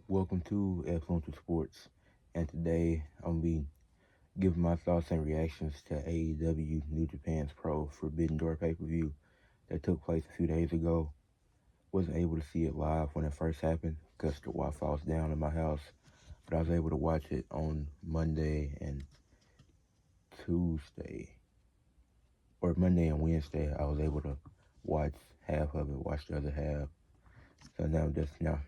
Welcome to Influential Sports, and today I'm gonna be giving my thoughts and reactions to AEW New Japan's Pro Forbidden Door pay-per-view that took place a few days ago. Wasn't able to see it live when it first happened because the Wi-Fi was down in my house, but I was able to watch it on Monday and Tuesday, or Monday and Wednesday. I was able to watch half of it, watch the other half. So now I'm just now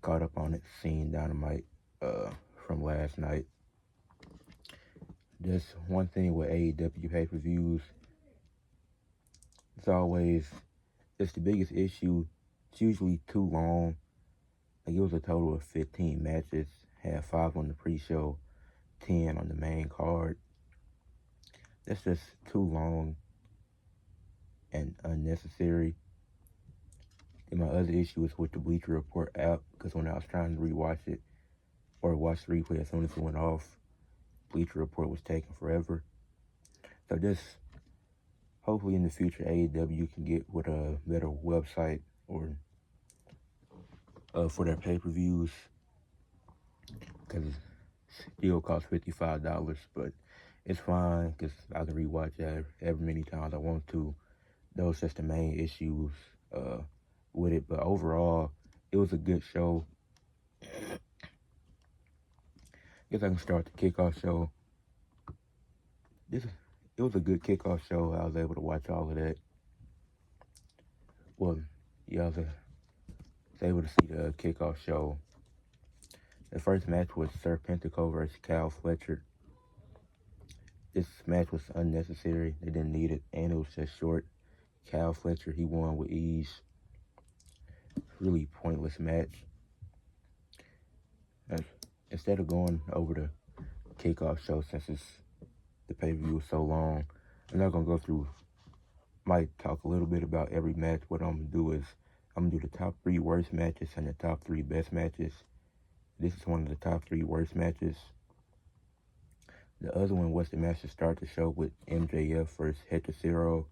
caught up on it, seeing Dynamite from last night. Just one thing with AEW pay-per-views, it's always, it's the biggest issue. It's usually too long. Like it was a total of 15 matches, had 5 on the pre-show, 10 on the main card. That's just too long and unnecessary. And my other issue is with the Bleacher Report app, because when I was trying to rewatch it, or watch the replay as soon as it went off, Bleacher Report was taking forever. So just hopefully in the future AEW can get with a better website or for their pay-per-views, because it still costs $55, but it's fine because I can rewatch it every many times I want to. Those just the main issues with it, but overall it was a good show. Guess I can start the kickoff show. It was a good kickoff show. I was able to watch all of that. Well, yeah, I was able to see the kickoff show. The first match was Serpentico versus Cal Fletcher. This match was unnecessary. They didn't need it, and it was just short. Cal Fletcher, he won with ease. Really pointless match. And instead of going over the kickoff show, since the pay-per-view was so long, I'm not going to go through, might talk a little bit about every match. What I'm going to do is, I'm going to do the top 3 worst matches and the top 3 best matches. This is one of the top 3 worst matches. The other one was the match to start the show with MJF versus Hechicero.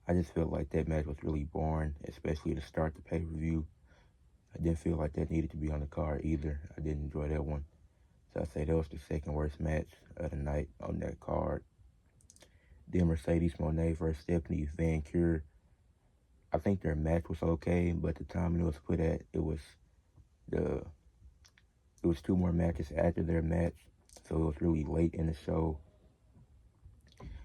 I just felt like that match was really boring, especially to start the pay-per-view. I didn't feel like that needed to be on the card either. I didn't enjoy that one. So I'd say that was the second worst match of the night on that card. Then Mercedes Moné versus Stephanie Van Cure. I think their match was okay, but the time it was put at, it was 2 more matches after their match, so it was really late in the show.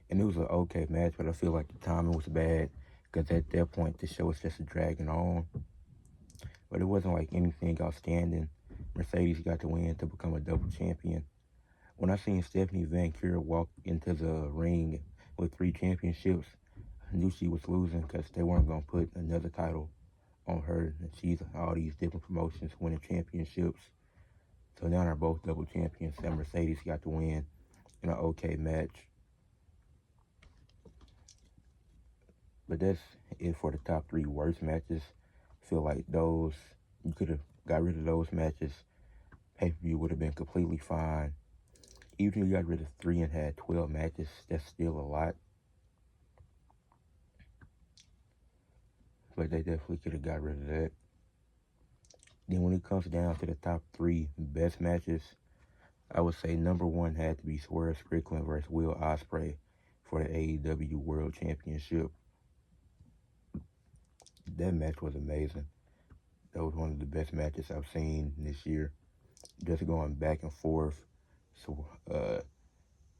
And it was an okay match, but I feel like the timing was bad, because at that point the show was just dragging on. But it wasn't like anything outstanding. Mercedes got the win to become a double champion. When I seen Stephanie Van Cure walk into the ring with 3 championships, I knew she was losing, because they weren't going to put another title on her. And she's all these different promotions winning championships. So now they're both double champions, and Mercedes got the win in an okay match. But that's it for the top 3 worst matches. I feel like those, you could have got rid of those matches. Pay-per-view would have been completely fine. Even if you got rid of 3 and had 12 matches, that's still a lot. But they definitely could have got rid of that. Then when it comes down to the top 3 best matches, I would say number 1 had to be Swerve Strickland versus Will Ospreay for the AEW World Championship. That match was amazing. That was one of the best matches I've seen this year. Just going back and forth. So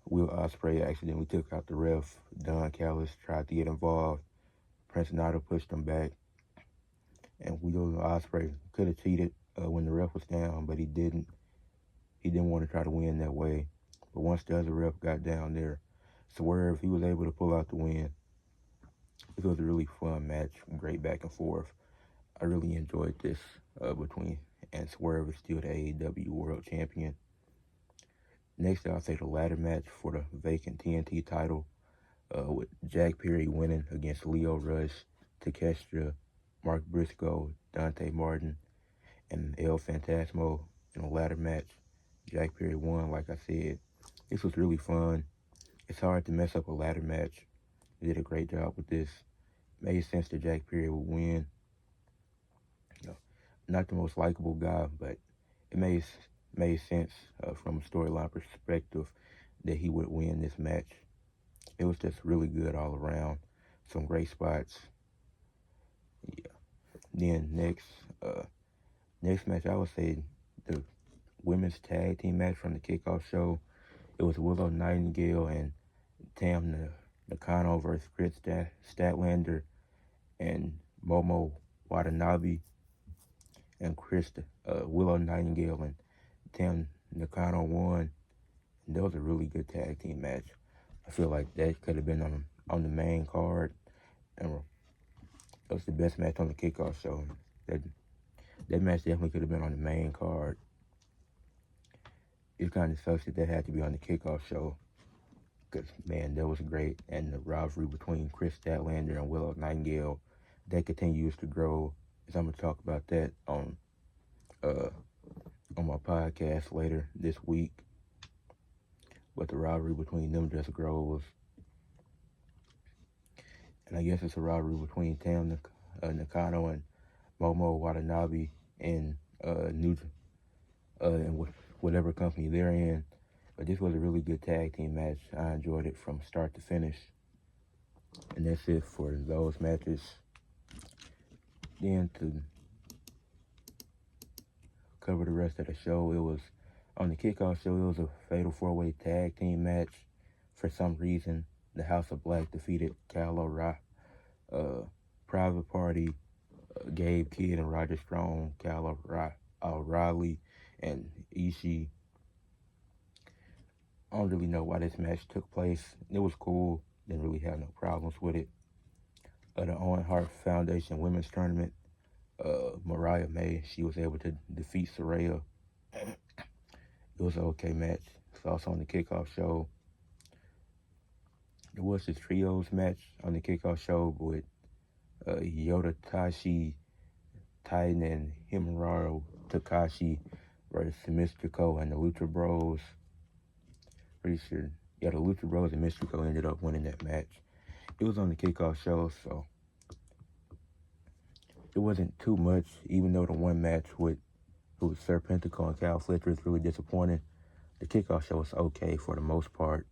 Will Ospreay accidentally took out the ref. Don Callis tried to get involved. Prince Nana pushed him back. And Will Ospreay could have cheated when the ref was down, but he didn't. He didn't want to try to win that way. But once the other ref got down there, Swerve, he was able to pull out the win. It was a really fun match, great back and forth. I really enjoyed this between, and Swerve is still the AEW World Champion. Next, I'll say the ladder match for the vacant TNT title with Jack Perry winning against Leo Rush, Takeshita, Mark Briscoe, Dante Martin, and El Fantasmo in a ladder match. Jack Perry won, like I said. This was really fun. It's hard to mess up a ladder match. They did a great job with this. Made sense that Jack Perry would win. You know, not the most likable guy, but it made sense from a storyline perspective that he would win this match. It was just really good all around. Some great spots. Yeah. Then next match, I would say the women's tag team match from the kickoff show. It was Willow Nightingale and Tam Nakano versus Chris Statlander and Momo Watanabe and Willow Nightingale and Tam Nakano won. And that was a really good tag team match. I feel like that could have been on the main card, and it was the best match on the kickoff show. That match definitely could have been on the main card. It kind of sucks that had to be on the kickoff show, because man, that was great. And the rivalry between Chris Statlander and Willow Nightingale, that continues to grow. As I'm gonna talk about that on my podcast later this week. But the rivalry between them just grows. And I guess it's a rivalry between Tam Nakano and Momo Watanabe in whatever company they're in. But this was a really good tag team match. I enjoyed it from start to finish. And that's it for those matches. Then to cover the rest of the show, it was on the kickoff show, it was a fatal 4-way tag team match. For some reason, the House of Black defeated Private Party, Gabe Kidd and Roger Strong, O'Reilly, and Ishii. I don't really know why this match took place. It was cool. Didn't really have no problems with it. The Owen Hart Foundation Women's Tournament, Mariah May, she was able to defeat Saraya. It was an okay match. It's also on the kickoff show. There was this trios match on the kickoff show with Yota Tashi, Titan, and Himuraru Takashi versus Mystico and the Lucha Bros. Pretty sure, the Lucha Bros and Mystico ended up winning that match. It was on the kickoff show, so it wasn't too much, even though the one match with Serpentico and Cal Fletcher is really disappointing. The kickoff show was okay for the most part.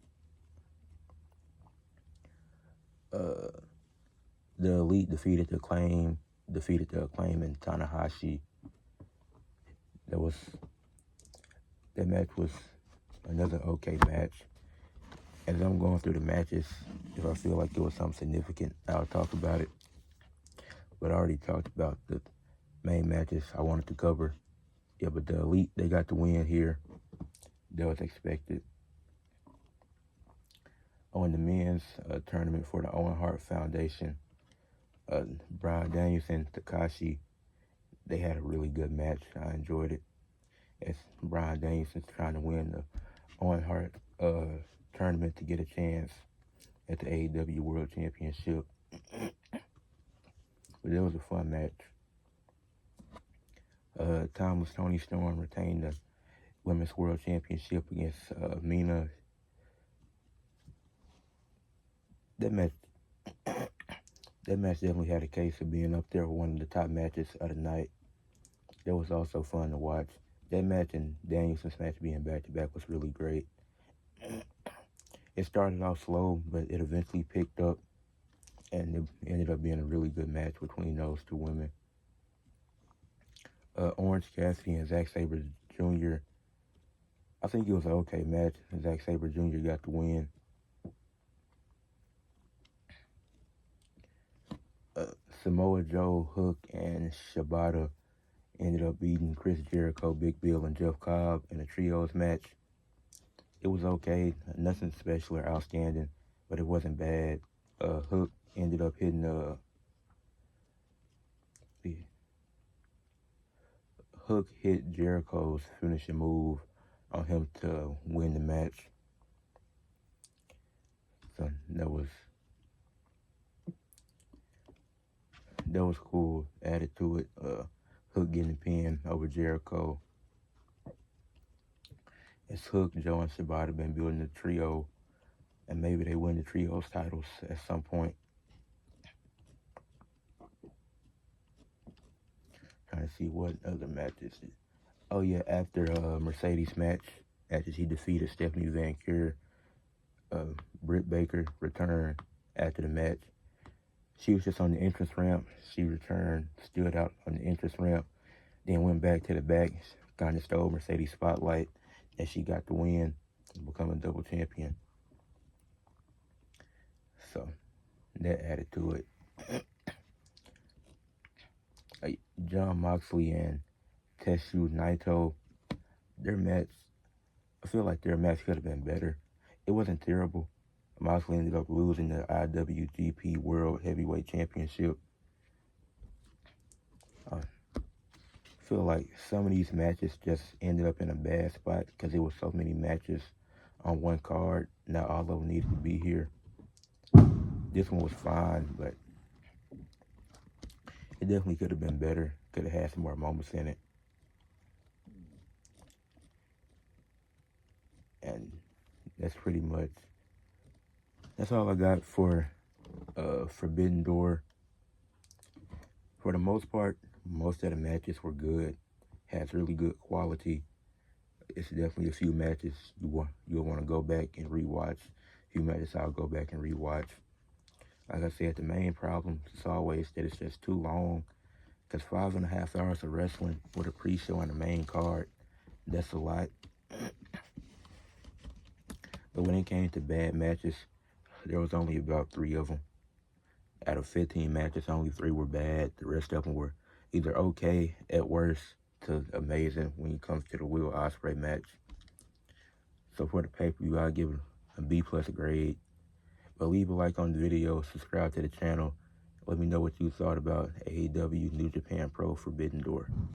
The Elite defeated the Acclaim and Tanahashi. That match was another okay match. As I'm going through the matches, if I feel like there was something significant, I'll talk about it. But I already talked about the main matches I wanted to cover. Yeah, but the Elite, they got the win here. That was expected. On the men's tournament for the Owen Hart Foundation, Bryan Danielson, Takashi, they had a really good match. I enjoyed it. As Bryan Danielson's trying to win the Owen Hart tournament to get a chance at the AEW World Championship. But it was a fun match. Timeless Toni Storm retained the Women's World Championship against Mina. That match definitely had a case of being up there with one of the top matches of the night. That was also fun to watch. That match and Danielson's match being back-to-back was really great. It started off slow, but it eventually picked up, and it ended up being a really good match between those two women. Orange Cassidy and Zack Sabre Jr. I think it was an okay match. Zack Sabre Jr. got the win. Samoa Joe, Hook, and Shibata ended up beating Chris Jericho, Big Bill, and Jeff Cobb in a trios match. It was okay. Nothing special or outstanding, but it wasn't bad. Hook ended up hitting Hook hit Jericho's finishing move on him to win the match. So that was cool. Added to it, Hook getting the pin over Jericho. It's Hook, Joe, and Shibata been building the trio, and maybe they win the trios titles at some point. Trying to see what other matches. Oh yeah, after Mercedes match, after she defeated Stephanie Van Keur, Britt Baker returned after the match. She was just on the entrance ramp. She returned, stood out on the entrance ramp, then went back to the back, kind of stole Mercedes' spotlight, and she got the win, becoming double champion. So that added to it. John Moxley and Tetsu Naito, their match, I feel like their match could have been better. It wasn't terrible. Moxley ended up losing the IWGP World Heavyweight Championship. I feel like some of these matches just ended up in a bad spot because there were so many matches on one card. Not all of them needed to be here. This one was fine, but it definitely could have been better. Could have had some more moments in it. And that's pretty much, that's all I got for Forbidden Door. For the most part, most of the matches were good. Has really good quality. It's definitely a few matches you'll want to go back and rewatch. A few matches I'll go back and rewatch. Like I said, the main problem is always that it's just too long. Because 5.5 hours of wrestling with a pre-show and a main card, that's a lot. But when it came to bad matches, there was only about 3 of them. Out of 15 matches, only 3 were bad. The rest of them were either okay at worst to amazing when it comes to the Will Ospreay match. So for the pay-per-view, I'll give it a B+ grade. But leave a like on the video, subscribe to the channel. Let me know what you thought about AEW New Japan Pro Forbidden Door.